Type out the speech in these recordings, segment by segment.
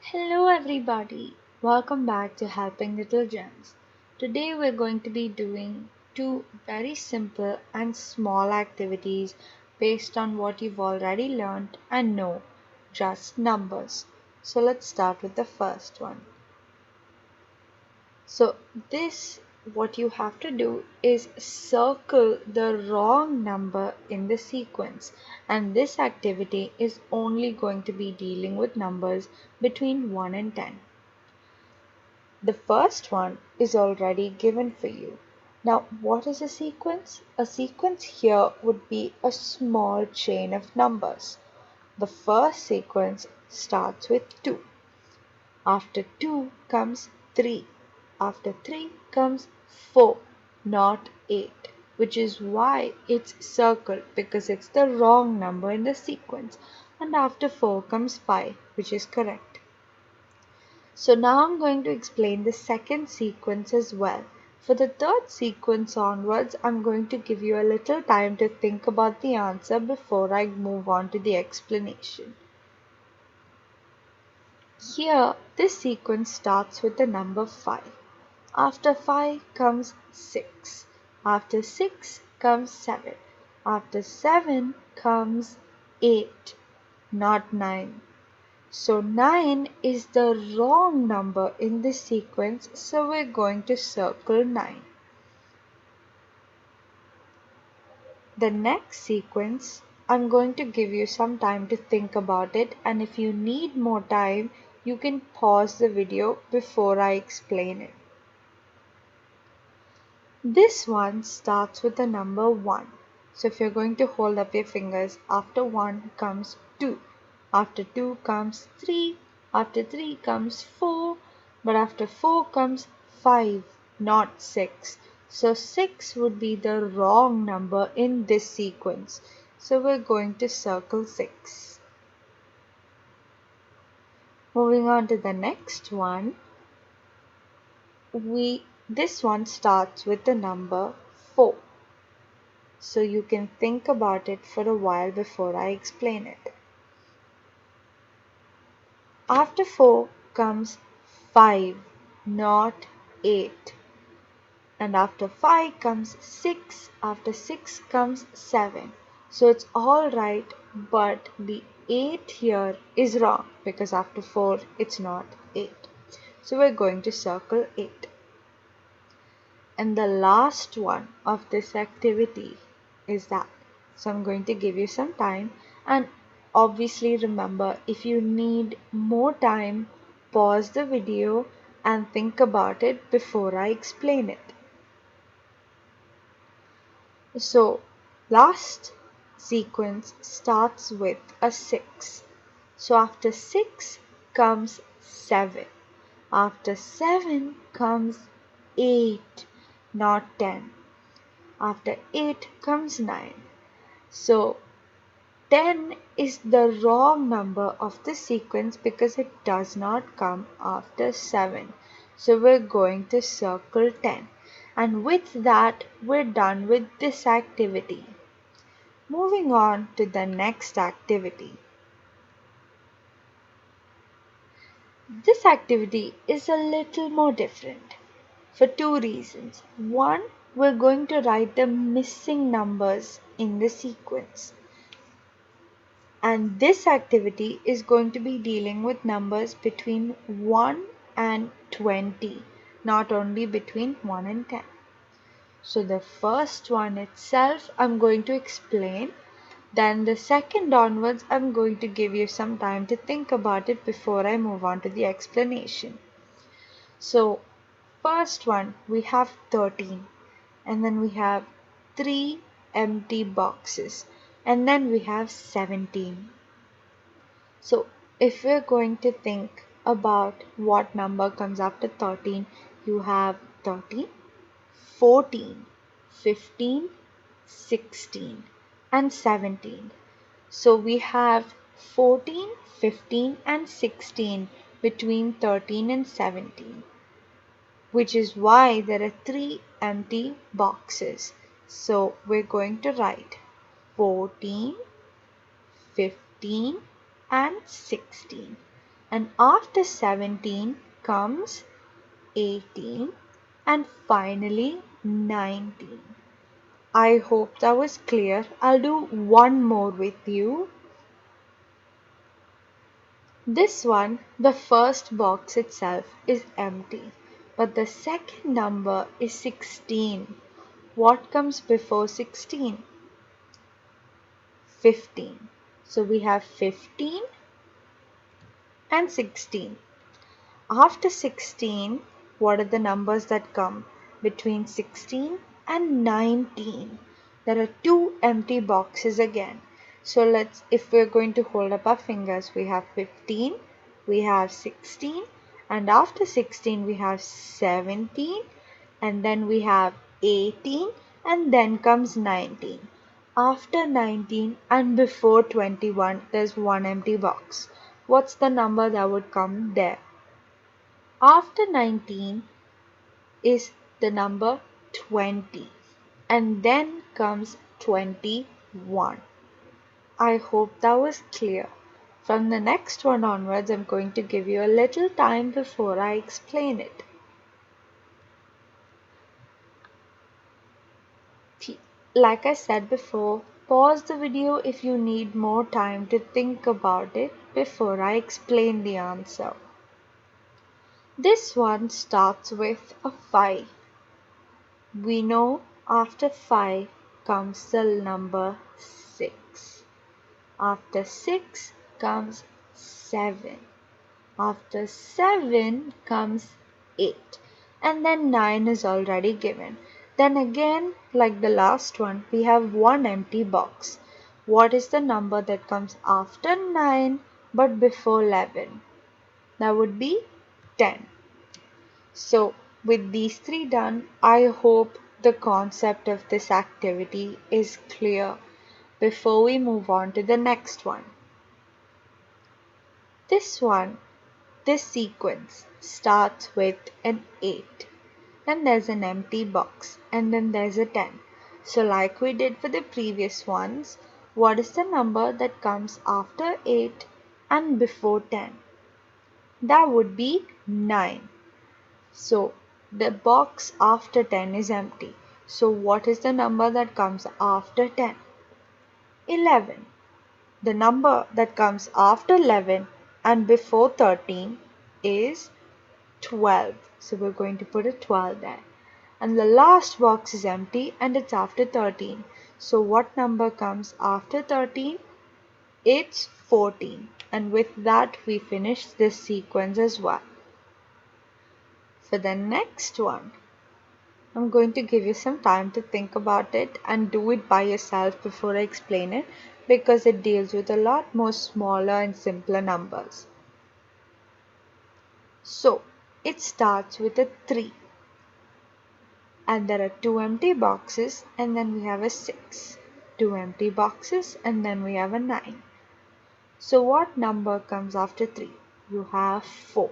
Hello everybody, welcome back to Helping Little Gems. Today we're going to be doing two very simple and small activities based on what you've already learned and know, just numbers. So let's start with the first one. So what you have to do is circle the wrong number in the sequence, and this activity is only going to be dealing with numbers between 1 and 10. The first one is already given for you. Now, what is a sequence? A sequence here would be a small chain of numbers. The first sequence starts with 2. After 2 comes 3. After 3 comes 4, not 8, which is why it's circled because it's the wrong number in the sequence. And after 4 comes 5, which is correct. So now I'm going to explain the second sequence as well. For the third sequence onwards, I'm going to give you a little time to think about the answer before I move on to the explanation. Here, this sequence starts with the number 5. After 5 comes 6. After 6 comes 7. After 7 comes 8, not 9. So 9 is the wrong number in this sequence, so we're going to circle 9. The next sequence, I'm going to give you some time to think about it, and if you need more time, you can pause the video before I explain it. This one starts with the number 1. So if you're going to hold up your fingers, after 1 comes 2. After 2 comes 3. After 3 comes 4. But after 4 comes 5, not 6. So 6 would be the wrong number in this sequence. So we're going to circle 6. Moving on to the next one. This one starts with the number 4. So you can think about it for a while before I explain it. After 4 comes 5, not 8. And after 5 comes 6. After 6 comes 7. So it's all right, but the 8 here is wrong because after 4 it's not 8. So we're going to circle 8. And the last one of this activity is that. So I'm going to give you some time, and obviously remember, if you need more time, pause the video and think about it before I explain it. So last sequence starts with a 6. So after 6 comes 7. After 7 comes 8, not 10. After 8 comes 9. So 10 is the wrong number of the sequence because it does not come after 7. So we're going to circle 10. And with that, we're done with this activity. Moving on to the next activity. This activity is a little more different for two reasons. One, we're going to write the missing numbers in the sequence. And this activity is going to be dealing with numbers between 1 and 20, not only between 1 and 10. So the first one itself I'm going to explain. Then the second onwards I'm going to give you some time to think about it before I move on to the explanation. So first one, we have 13, and then we have 3 empty boxes, and then we have 17. So if we're going to think about what number comes after 13, you have 13, 14, 15, 16, and 17. So we have 14, 15, and 16 between 13 and 17, which is why there are 3 empty boxes. So we're going to write 14, 15, and 16. and after 17 comes 18, and finally 19. I hope that was clear. I'll do one more with you. This one, the first box itself is empty, but the second number is 16. What comes before 16? 15. So we have 15 and 16. After 16, what are the numbers that come between 16 and 19? There are two empty boxes again. So if we're going to hold up our fingers, we have 15, we have 16, and after 16 we have 17, and then we have 18, and then comes 19. After 19 and before 21, there's one empty box. What's the number that would come there? After 19 is the number 20, and then comes 21. I hope that was clear. From the next one onwards, I'm going to give you a little time before I explain it. Like I said before, pause the video if you need more time to think about it before I explain the answer. This one starts with a 5. We know after 5 comes the number 6. After 6 comes 7. After 7 comes 8. And then 9 is already given. Then again, like the last one, we have one empty box. What is the number that comes after 9 but before 11? That would be 10. So with these three done, I hope the concept of this activity is clear before we move on to the next one. This sequence starts with an 8, then there's an empty box, and then there's a 10. So like we did for the previous ones, what is the number that comes after 8 and before 10? That would be 9. So the box after 10 is empty. So what is the number that comes after 10? 11. The number that comes after 11 and before 13 is 12. So we're going to put a 12 there. And the last box is empty and it's after 13. So what number comes after 13? It's 14. And with that we finish this sequence as well. For the next one, I'm going to give you some time to think about it and do it by yourself before I explain it, because it deals with a lot more smaller and simpler numbers. So it starts with a 3, and there are two empty boxes, and then we have a 6, two empty boxes, and then we have a 9. So what number comes after 3? You have 4.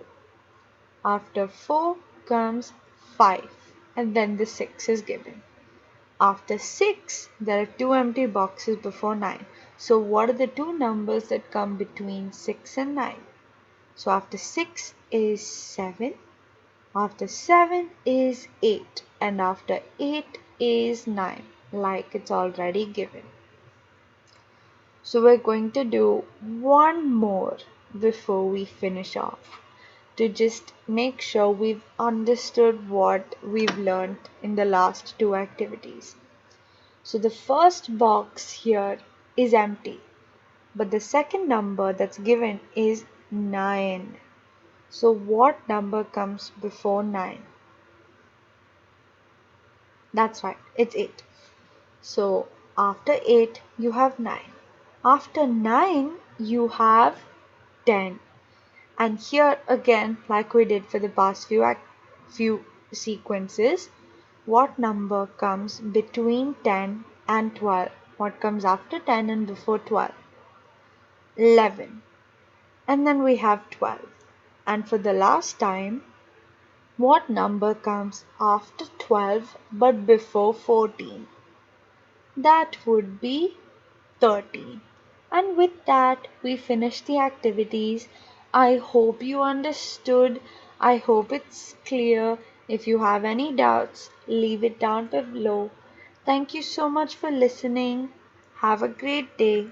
After 4 comes 5, and then the 6 is given. After 6, there are two empty boxes before 9. So what are the two numbers that come between 6 and 9? So after 6 is 7, after 7 is 8, and after 8 is 9, like it's already given. So we're going to do one more before we finish off, to just make sure we've understood what we've learned in the last two activities. So the first box here is empty, but the second number that's given is 9. So what number comes before 9? That's right, it's 8. So after 8 you have 9. After 9 you have 10. And here again, like we did for the past few sequences, what number comes between 10 and 12? What comes after 10 and before 12? 11. And then we have 12. And for the last time, what number comes after 12 but before 14? That would be 13. And with that, we finish the activities. I hope you understood. I hope it's clear. If you have any doubts, leave it down below. Thank you so much for listening. Have a great day.